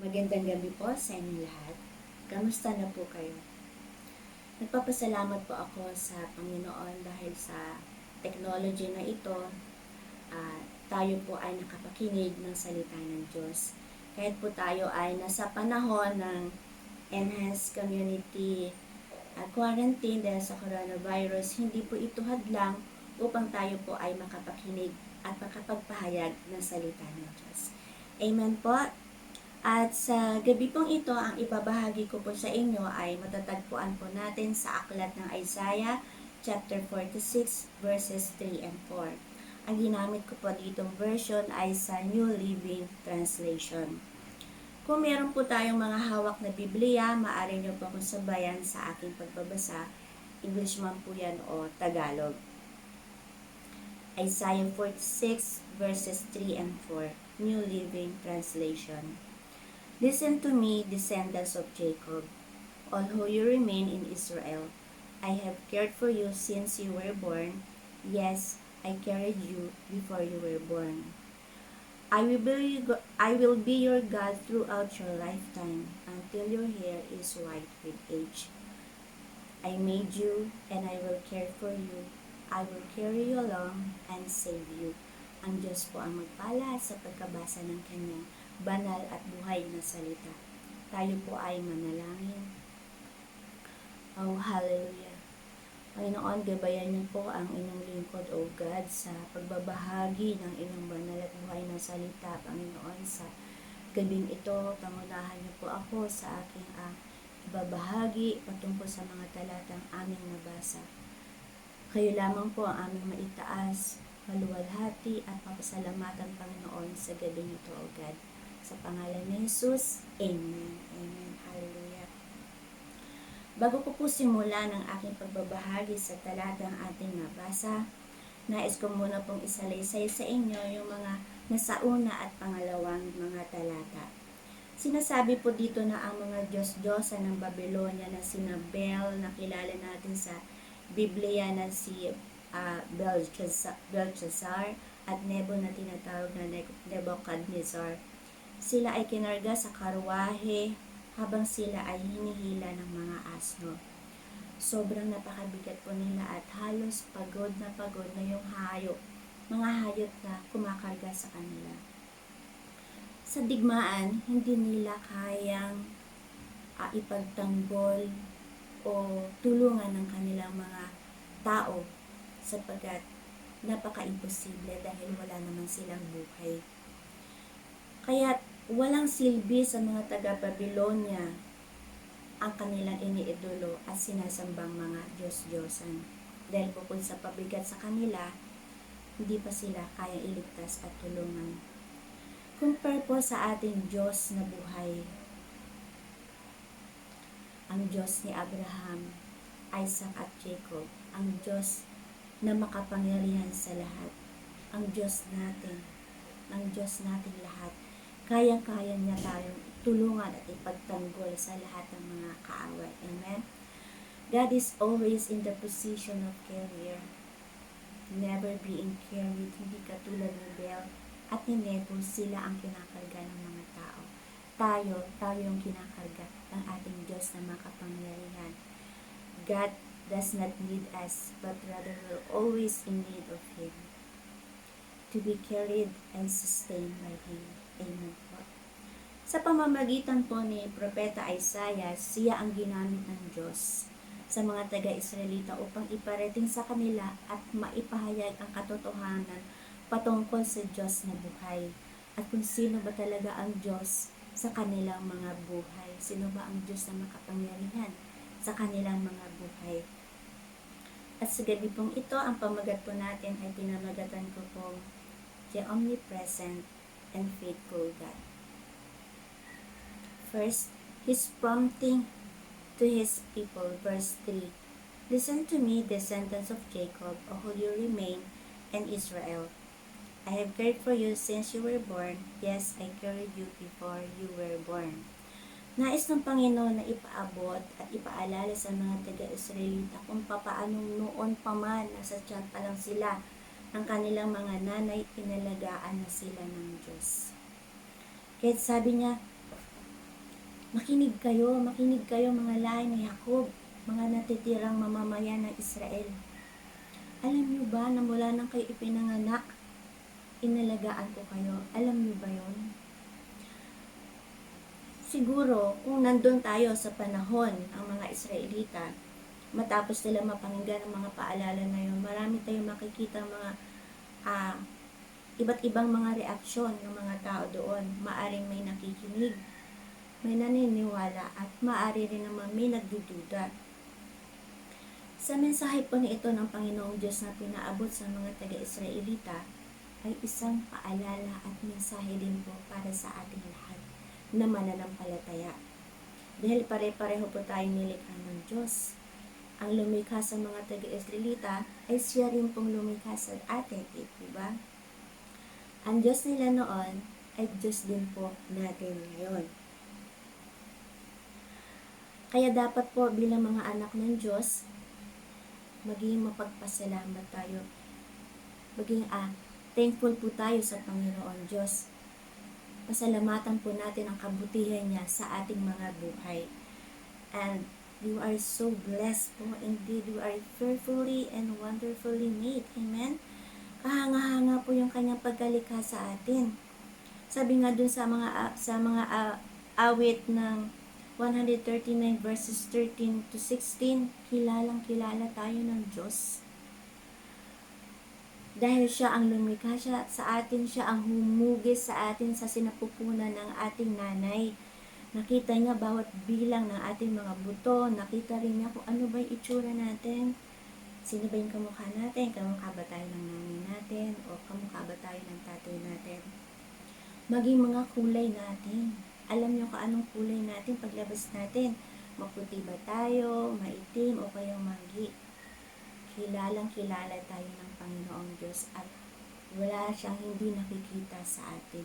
Magandang gabi po sa inyo lahat. Kamusta na po kayo? Nagpapasalamat po ako sa Panginoon dahil sa technology na ito, tayo po ay nakapakinig ng salita ng Diyos. Kahit po tayo ay nasa panahon ng enhanced community quarantine dahil sa coronavirus, hindi po ito hadlang upang tayo po ay makapakinig at makapagpahayag ng salita ng Diyos. Amen po. At sa gabi pong ito, ang ibabahagi ko po sa inyo ay matatagpuan po natin sa aklat ng Isaiah chapter 46 verses 3 and 4. Ang ginamit ko po ditong version ay sa New Living Translation. Kung meron po tayong mga hawak na Biblia, maaari nyo po akong sabayan sa aking pagbabasa. English man po yan o Tagalog. Isaiah 46 verses 3 and 4, New Living Translation. Listen to me, descendants of Jacob, all who you remain in Israel. I have cared for you since you were born. Yes, I carried you before you were born. I will be your God throughout your lifetime until your hair is white with age. I made you and I will care for you. I will carry you along and save you. Ang Diyos po ang magpala sa pagkabasa ng kanyang banal at buhay na salita. Tayo po ay manalangin. Oh, hallelujah. Panginoon, gabayan niyo po ang inyong lingkod, O God, sa pagbabahagi ng inyong banal at buhay na salita, Panginoon, sa gabing ito. Pangunahan niyo po ako sa aking ibabahagi patungkol sa mga talatang aming nabasa. Kayo lamang po ang aming maitaas, maluwalhati at mapasalamatan, Panginoon, sa gabing ito, O God. Sa pangalan ni Jesus, Amen. Amen. Hallelujah. Bago ko po simula ng aking pagbabahagi sa talatang ating nabasa, nais ko muna pong isalaysay sa inyo yung mga nasa una at pangalawang mga talata. Sinasabi po dito na ang mga Diyos-Diyosa ng Babylonia na sina Bel, na kilala natin sa Biblia na si Belshazzar at Nebo na tinatawag na Nebuchadnezzar. Sila ay kinarga sa karwahe habang sila ay hinihila ng mga asno. Sobrang napakabigat po nila at halos pagod na yung mga hayop na kumakarga sa kanila. Sa digmaan, hindi nila kayang ipagtanggol o tulungan ng kanilang mga tao sapagkat napaka-imposible dahil wala naman silang buhay. Kaya walang silbi sa mga taga-Babylonia ang kanilang iniidolo at sinasambang mga Diyos-Diyosan. Dahil bukod sa pabigat sa kanila, hindi pa sila kaya iligtas at tulungan. Compare po sa ating Diyos na buhay. Ang Diyos ni Abraham, Isaac at Jacob, ang Diyos na makapangyarihan sa lahat, ang Diyos natin lahat. Kayang-kaya niya tayong tulungan at ipagtanggol sa lahat ng mga kaaway. Amen? God is always in the position of carrier, never being carried. Hindi katulad ni Bel at ni Nebo, sila ang kinakarga ng mga tao. Tayo yung kinakarga ng ating Diyos na makapangyarihan. God does not need us, but rather we're always in need of Him, to be carried and sustained by Him. Amen po. Sa pamamagitan po ni Propeta Isaiah, siya ang ginamit ng Diyos sa mga taga-Israelita upang iparating sa kanila at maipahayag ang katotohanan patungkol sa Diyos na buhay. At kung sino ba talaga ang Diyos sa kanilang mga buhay. Sino ba ang Diyos na makapangyarihan sa kanilang mga buhay. At sa gabi pong ito, ang pamagat po natin ay pinamagatan ko pong the omnipresent and faithful God. First, His prompting to His people, verse 3. Listen to me, descendants of Jacob, O who you remain, and Israel. I have cared for you since you were born. Yes, I carried you before you were born. Nais ng Panginoon na ipaabot at ipaalala sa mga taga-Israelita kung papaanong noon pa man, nasa tiyan pa lang sila, ang kanilang mga nanay, inalagaan na sila ng Diyos. Kahit sabi niya, Makinig kayo mga lahi ni Jacob, mga natitirang mamamayan ng Israel. Alam niyo ba na mula nang kayo ipinanganak, inalagaan ko kayo? Alam niyo ba yon? Siguro, kung nandun tayo sa panahon ng mga Israelita, matapos nila mapakinggan ang mga paalala na yun, marami tayong makikita mga iba't ibang mga reaksyon ng mga tao doon. Maaring may nakikinig, may naniniwala, at maari rin naman may nagdududa. Sa mensahe po na ito ng Panginoong Diyos na pinaabot sa mga taga-Israelita, ay isang paalala at mensahe din po para sa ating lahat na mananampalataya. Dahil pare-pareho po tayong nilikha ng Diyos. Ang lumikha sa mga taga-Israelita ay siya rin pong lumikha sa atin, diba? Ang Diyos nila noon ay Diyos din po natin ngayon. Kaya dapat po bilang mga anak ng Diyos, maging mapagpasalamat tayo. Maging thankful po tayo sa Panginoon Diyos. Pasalamatan po natin ang kabutihan niya sa ating mga buhay. And you are so blessed po. Indeed, you are fearfully and wonderfully made. Amen? Kahanga-hanga po yung kanyang pagkalikha sa atin. Sabi nga dun sa mga awit ng 139 verses 13 to 16, kilalang kilala tayo ng Diyos. Dahil siya ang lumikha sa atin, siya ang humugis sa atin sa sinapupunan ng ating nanay. Nakita niya bawat bilang ng ating mga buto, nakita rin niya kung ano ba yung itsura natin. Sino ba yung kamukha natin? Kamukha ba tayo ng nanay natin? O kamukha ba tayo ng tatay natin? Maging mga kulay natin. Alam niyo kung anong kulay natin paglabas natin. Maputi ba tayo? Maitim? O kaya manggi? Kilalang kilala tayo ng Panginoong Diyos at wala siyang hindi nakikita sa atin.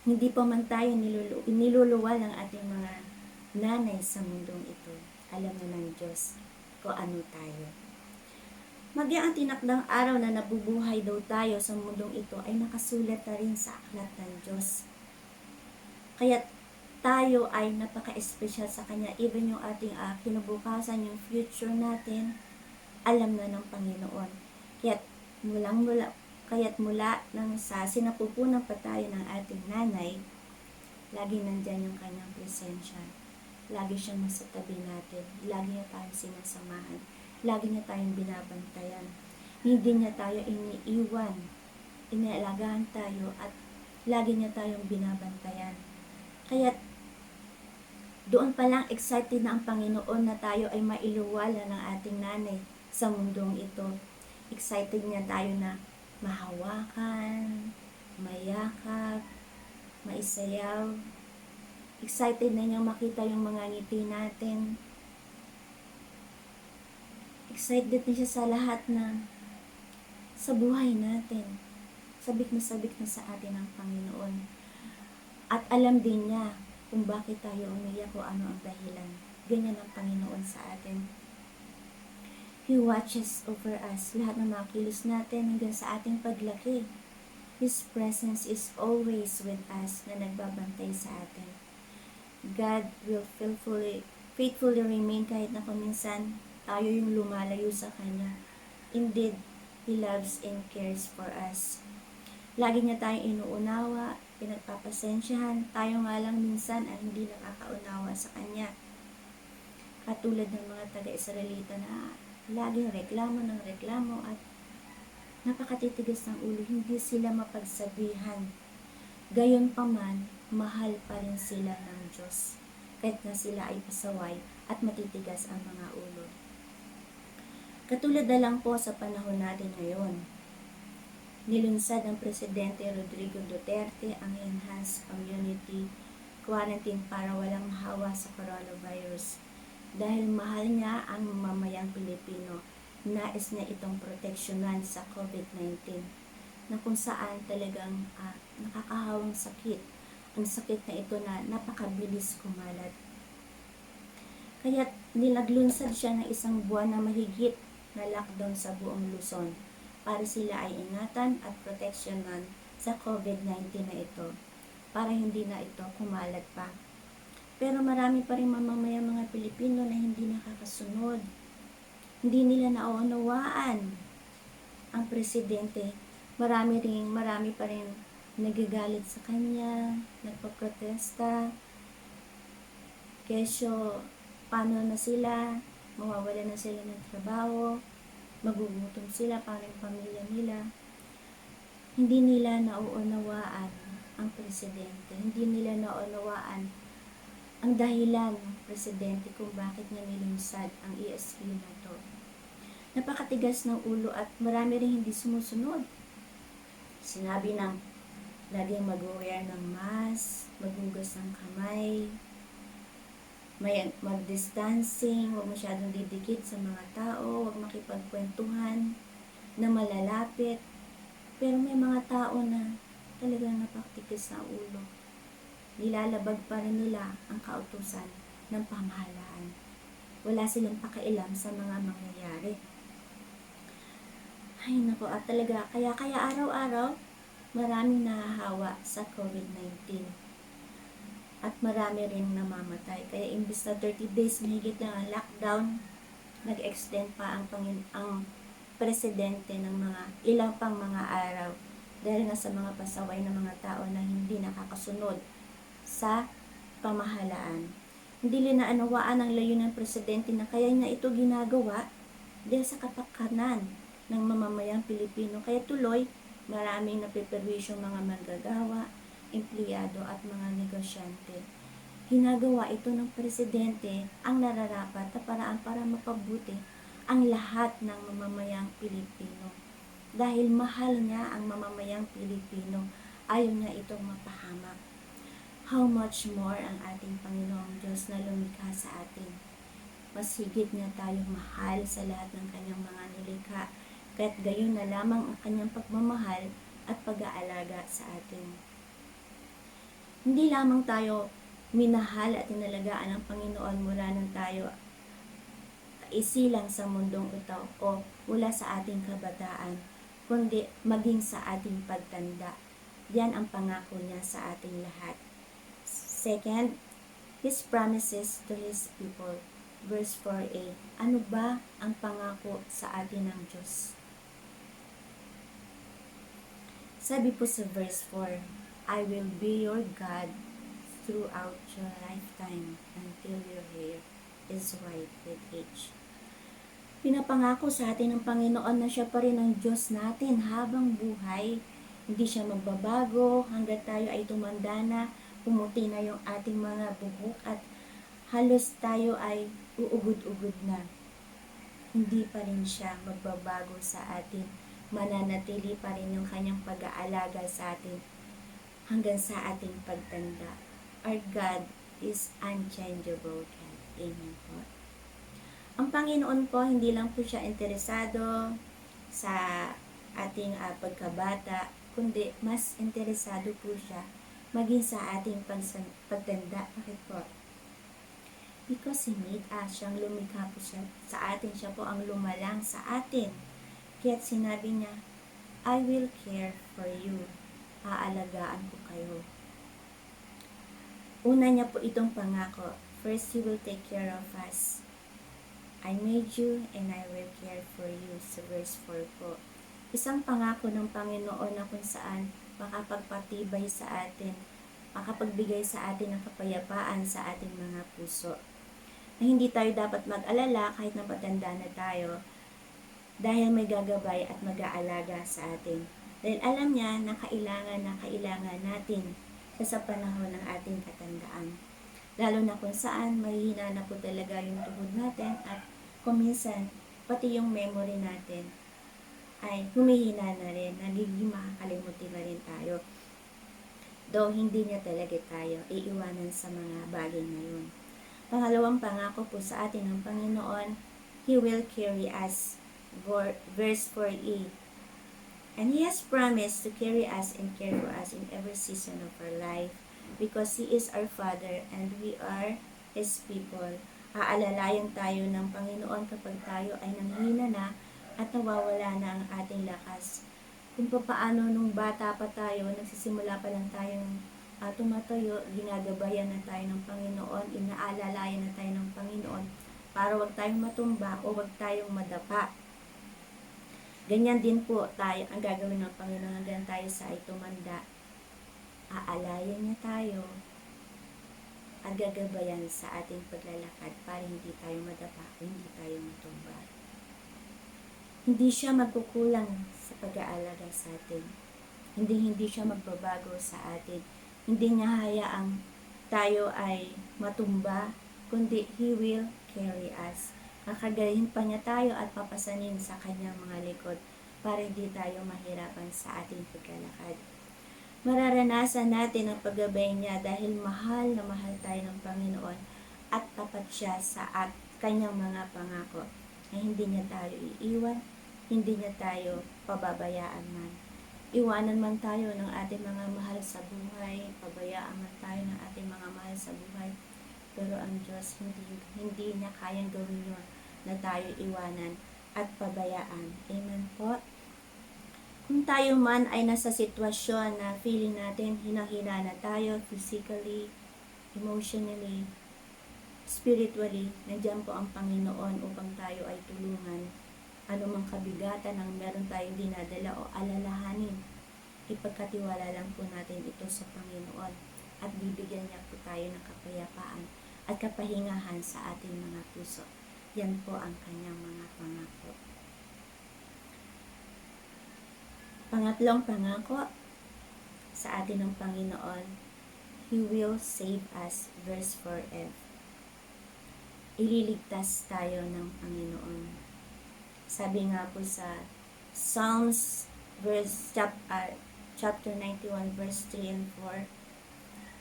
Hindi pa man tayo niluluwal ng ating mga nanay sa mundong ito. Alam na ng Diyos kung ano tayo. Maging ang tinakdang araw na nabubuhay daw tayo sa mundong ito ay nakasulat na rin sa aklat ng Diyos. Kaya tayo ay napaka-espesyal sa Kanya. Even yung ating kinabukasan, yung future natin, alam na ng Panginoon. Kaya't mula nang sa sinapupunan pa tayo ng ating nanay, lagi nandyan yung Kanyang presensya. Lagi siyang nasa tabi natin. Lagi niya tayong sinasamahan. Lagi niya tayong binabantayan. Hindi niya tayo iniiwan. Inialagaan tayo at lagi niya tayong binabantayan. Kaya doon pa lang excited na ang Panginoon na tayo ay mailuwala ng ating nanay sa mundong ito. Excited niya tayo na mahawakan, mayakap, maisayaw. Excited na niyang makita yung mga ngiti natin. Excited na siya sa lahat na sa buhay natin. Sabik na sa atin ang Panginoon. At alam din niya kung bakit tayo umiyak o ano ang dahilan. Ganyan ang Panginoon sa atin. He watches over us. Lahat ng mga kilos natin hanggang sa ating paglaki. His presence is always with us na nagbabantay sa atin. God will faithfully remain kahit na kuminsan tayo yung lumalayo sa Kanya. Indeed, He loves and cares for us. Lagi niya tayong inuunawa, pinagpapasensyahan. Tayo nga lang minsan ay hindi nakakaunawa sa Kanya. Katulad ng mga taga-Israelita na laging reklamo ng reklamo at napakatitigas ng ulo, hindi sila mapagsabihan. Gayon pa man, mahal pa rin sila ng Diyos, kahit na sila ay pasaway at matitigas ang mga ulo. Katulad na lang po sa panahon natin ngayon, nilunsad ng Presidente Rodrigo Duterte ang Enhanced Community Quarantine para walang hawa sa coronavirus. Dahil mahal niya ang mamamayang Pilipino, nais niya itong proteksyonan sa COVID-19 na kung saan talagang nakakahawang sakit. Ang sakit na ito na napakabilis kumalat. Kaya nilaglunsad siya ng isang buwan na mahigit na lockdown sa buong Luzon para sila ay ingatan at proteksyonan sa COVID-19 na ito para hindi na ito kumalat pa. Pero marami pa rin mamamayang mga Pilipino na hindi nakakasunod. Hindi nila nauunawaan ang presidente. Marami pa rin nagagalit sa kanya, nagpaprotesta. Kesyo, paano na sila? Mawawala na sila ng trabaho, magugutom sila, paano yung pamilya nila. Hindi nila nauunawaan ang presidente. Hindi nila nauunawaan ang dahilan ng presidente kung bakit niya nilunsad ang ESQ na to. Napakatigas ng ulo at marami rin hindi sumusunod. Sinabi ng laging mag-wear ng mask, maghugas ng kamay, mag-distancing, huwag masyadong didikit sa mga tao, huwag makipagkwentuhan na malalapit. Pero may mga tao na talagang napakatigas na ulo. Nilalabag pa rin nila ang kautusan ng pamahalaan. Wala silang pakialam sa mga mangyayari. Ay nako, at talaga, kaya araw-araw, maraming nahahawa sa COVID-19. At marami rin namamatay. Kaya imbis na 30 days, mahigit lang ang lockdown, nag-extend pa ang presidente ng mga ilang pang mga araw dahil nga sa mga pasaway ng mga tao na hindi nakakasunod sa pamahalaan. Hindi linaanawaan ang layunin ng presidente na kaya niya ito ginagawa dahil sa kapakanan ng mamamayang Pilipino. Kaya tuloy, maraming napiperwisyong mga manggagawa, empleyado at mga negosyante. Ginagawa ito ng presidente ang nararapat na paraan para mapabuti ang lahat ng mamamayang Pilipino. Dahil mahal niya ang mamamayang Pilipino, ayaw niya itong mapahamak. How much more ang ating Panginoong Diyos na lumikha sa atin. Mas higit niya tayong mahal sa lahat ng kanyang mga nilikha, kaya't gayon na lamang ang kanyang pagmamahal at pag-aalaga sa atin. Hindi lamang tayo minahal at inalagaan ng Panginoon mula nang tayo isilang sa mundong ito o mula sa ating kabataan, kundi maging sa ating pagtanda. Yan ang pangako niya sa ating lahat. Second, His promises to His people. Verse 4a. Ano ba ang pangako sa atin ng Diyos? Sabi po sa verse 4, I will be your God throughout your lifetime until your hair is white with age. Pinapangako sa atin ng Panginoon na siya pa rin ang Diyos natin habang buhay. Hindi siya magbabago hanggat tayo ay tumanda na, pumuti na yung ating mga buhok at halos tayo ay uugod-ugod na. Hindi pa rin siya magbabago sa atin. Mananatili pa rin yung kanyang pag-aalaga sa atin hanggang sa ating pagtanda. Our God is unchangeable God. Amen po. Ang Panginoon po, hindi lang po siya interesado sa ating pagkabata, kundi mas interesado po siya maging sa ating pagtanda. Bakit po? Because He made us, siyang lumikha po siya sa atin, siya po ang lumalang sa atin. Kaya't sinabi niya, I will care for you. Aalagaan ko kayo. Una niya po itong pangako. First, He will take care of us. I made you and I will care for you. Sa verse 4 po. Isang pangako ng Panginoon na kung saan makapagpatibay sa atin, makapagbigay sa atin ng kapayapaan sa ating mga puso. Na hindi tayo dapat mag-alala kahit na matanda na tayo dahil may gagabay at mag-aalaga sa atin. Dahil alam niya na kailangan natin sa panahon ng ating katandaan. Lalo na kung saan mahihina na po talaga yung tuhod natin at kung minsan pati yung memory natin ay humihina na rin, nagiging makakalimutin na rin tayo. Though hindi niya talaga tayo iiwanan sa mga bagay na yun. Pangalawang pangako po sa atin ng Panginoon, He will carry us. Verse 4a. And He has promised to carry us and care for us in every season of our life because He is our Father and we are His people. Aalalayan tayo ng Panginoon kapag tayo ay nanghina na at nawawala na ang ating lakas. kung paano nung bata pa tayo, nagsisimula pa lang tayong tumatayo, ginagabayan na tayo ng Panginoon, inaalalayan na tayo ng Panginoon, para wag tayong matumba o wag tayong madapa. Ganyan din po tayo, ang gagawin ng Panginoon hanggang tayo sa ay tumanda. Aalayan niya tayo at gagabayan sa ating paglalakad para hindi tayo madapa o hindi tayo matumba. Hindi siya magkukulang sa pag-aalaga sa atin. Hindi siya magbabago sa atin. Hindi niya hayaang tayo ay matumba, kundi He will carry us. Kakagayin pa niya tayo at papasanin sa kanyang mga likod para hindi tayo mahirapan sa ating paglalakad. Mararanasan natin ang paggabay niya dahil mahal na mahal tayo ng Panginoon at tapat siya sa kanyang mga pangako na hindi niya tayo iiwan, hindi niya tayo pababayaan man. Iwanan man tayo ng ating mga mahal sa buhay, pabayaan man tayo ng ating mga mahal sa buhay, pero ang Diyos hindi niya kayang gawin yun na tayo iwanan at pabayaan. Amen po. Kung tayo man ay nasa sitwasyon na feeling natin hinang-hina na tayo physically, emotionally, spiritually, nandiyan po ang Panginoon upang tayo ay tulungan. Anumang kabigatan ang meron tayong dinadala o alalahanin, ipagkatiwala lang po natin ito sa Panginoon at bibigyan niya po tayo ng kapayapaan at kapahingahan sa ating mga puso. Yan po ang kanyang mga pangako. Pangatlong pangako sa atin ng Panginoon, He will save us, verse 4f. Ililigtas tayo ng Panginoon. Sabi nga po sa Psalms chapter 91 verse 3 and 4,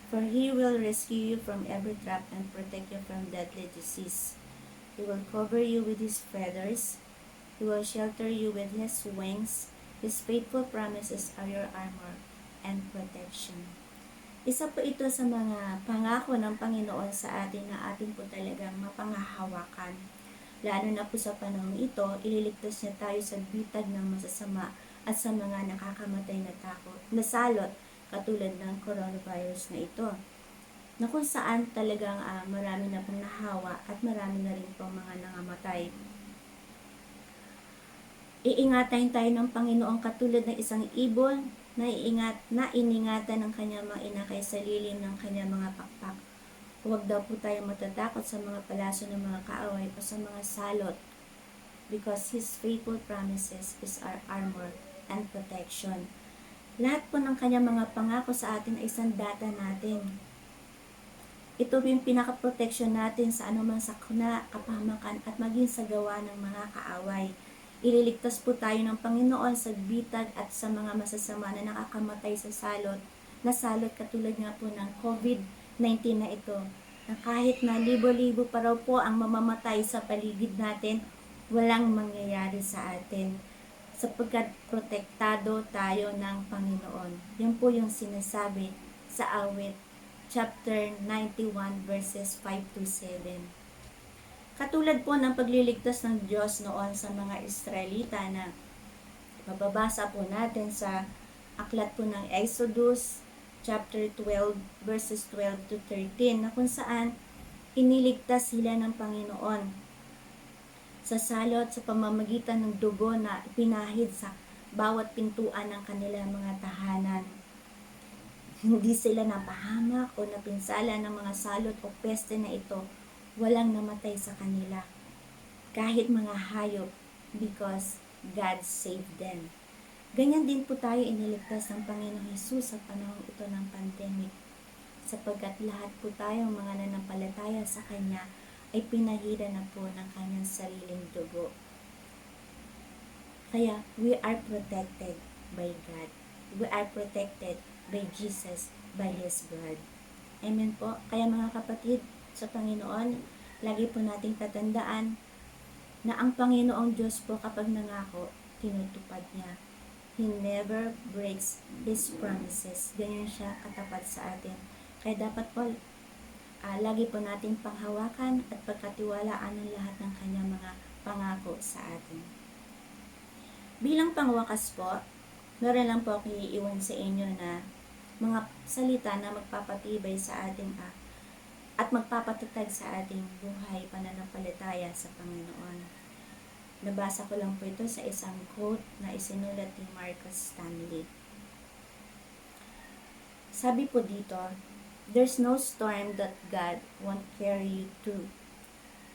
for He will rescue you from every trap and protect you from deadly disease. He will cover you with His feathers. He will shelter you with His wings. His faithful promises are your armor and protection. Isa po ito sa mga pangako ng Panginoon sa atin na atin po talagang mapangahawakan. Lalo na po sa panahon ito, ililigtas niya tayo sa bitag ng masasama at sa mga nakakamatay na salot katulad ng coronavirus na ito, na kung saan talagang marami na pong nahawa at marami na rin pong mga nangamatay. Iingatan tayo ng Panginoon katulad ng isang ibon na iningatan ng kanyang mga inakay sa lilim ng kanyang mga pakpak. Huwag daw po tayo matatakot sa mga palaso ng mga kaaway o sa mga salot, because His faithful promises is our armor and protection. Lahat po ng kanyang mga pangako sa atin ay sandata natin. Ito yung pinaka-protection natin sa anumang sakuna, kapahamakan at maging sa gawa ng mga kaaway. Ililigtas po tayo ng Panginoon sa bitag at sa mga masasama na nakakamatay sa salot katulad nga po ng COVID-19 na ito, na kahit na libo-libo pa raw po ang mamamatay sa paligid natin, walang mangyayari sa atin sapagkat protektado tayo ng Panginoon. Yan po yung sinasabi sa Awit chapter 91 verses 5 to 7. Katulad po ng pagliligtas ng Diyos noon sa mga Israelita na mababasa po natin sa aklat po ng Exodus chapter 12 verses 12 to 13, na kung saan iniligtas sila ng Panginoon sa salot sa pamamagitan ng dugo na pinahid sa bawat pintuan ng kanilang mga tahanan. Hindi sila napahamak o napinsala ng mga salot o peste na ito. Walang namatay sa kanila, kahit mga hayop, because God saved them. Ganyan din po tayo iniligtas ng Panginoong Hesus sa panahon ito ng pandemic, sapagkat lahat po tayong mga nanampalataya sa Kanya ay pinahira na po ng Kanyang sariling dugo. Kaya we are protected by God. We are protected by Jesus, by His blood. Amen po. Kaya mga kapatid sa Panginoon, lagi po nating tatandaan na ang Panginoong Diyos po kapag nangako, tinutupad niya. He never breaks His promises. Ganyan siya katapat sa atin. Kaya dapat po, lagi po nating panghawakan at pagkatiwalaan ang lahat ng kanyang mga pangako sa atin. Bilang pangwakas po, Meron lang po akong iiwan sa inyo na mga salita na magpapatibay sa ating at magpapatatag sa ating buhay pananampalataya sa Panginoon. Nabasa ko lang po ito sa isang quote na isinulat ni Marcus Stanley. Sabi po dito, "There's no storm that God won't carry you through.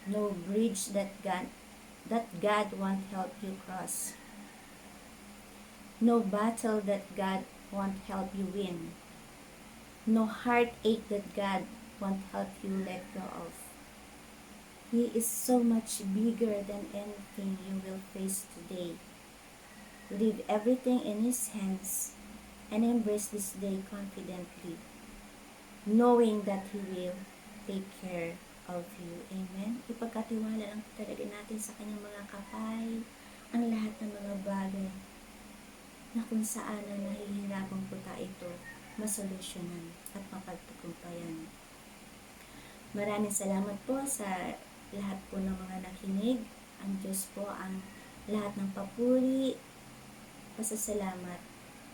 No bridge that God won't help you cross. No battle that God won't help you win. No heartache that God won't help you let go of. He is so much bigger than anything you will face today. Leave everything in His hands and embrace this day confidently, knowing that He will take care of you." Amen? Ipagkatiwala lang talaga natin sa Kanyang mga kapay ang lahat ng mga bagay na kung saan na nahihirapan po tayo ito masolusyonan at mapagtagumpayan. Maraming salamat po sa lahat po ng mga nakinig. Ang Diyos po ang lahat ng papuri, pasasalamat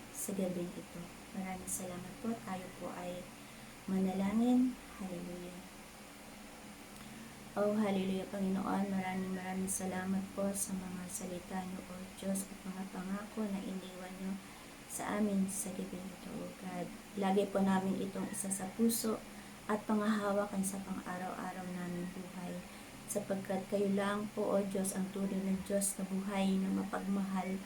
sa gabing ito. Maraming salamat po. Tayo po ay manalangin. Hallelujah. Oh, hallelujah, Panginoon. Maraming salamat po sa mga salita niyo, O Diyos, at mga pangako na iniwan niyo sa amin sa gabi ito, O God. Lagi po namin itong isa sa puso at pangahawakan sa pang-araw-araw namin buhay. Sapagkat kayo lang po, O Diyos, ang tunay ng Diyos na buhay na mapagmahal,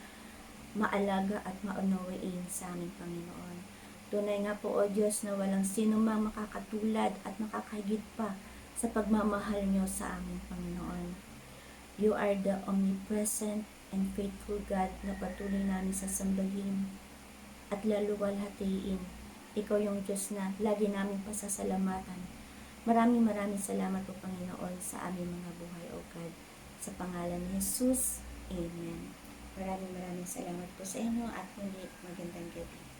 maalaga at maunawain sa aming Panginoon. Tunay nga po, O Diyos, na walang sino mang makakatulad at makakahigit pa sa pagmamahal niyo sa aming Panginoon. You are the omnipresent and faithful God na patuloy namin sasambahin at laluwalhatiin. Ikaw yung Diyos na lagi namin pasasalamatan. Maraming salamat po, Panginoon, sa aming mga buhay, O God. Sa pangalan ni Jesus, Amen. Maraming salamat po sa inyo at muli magandang gabi.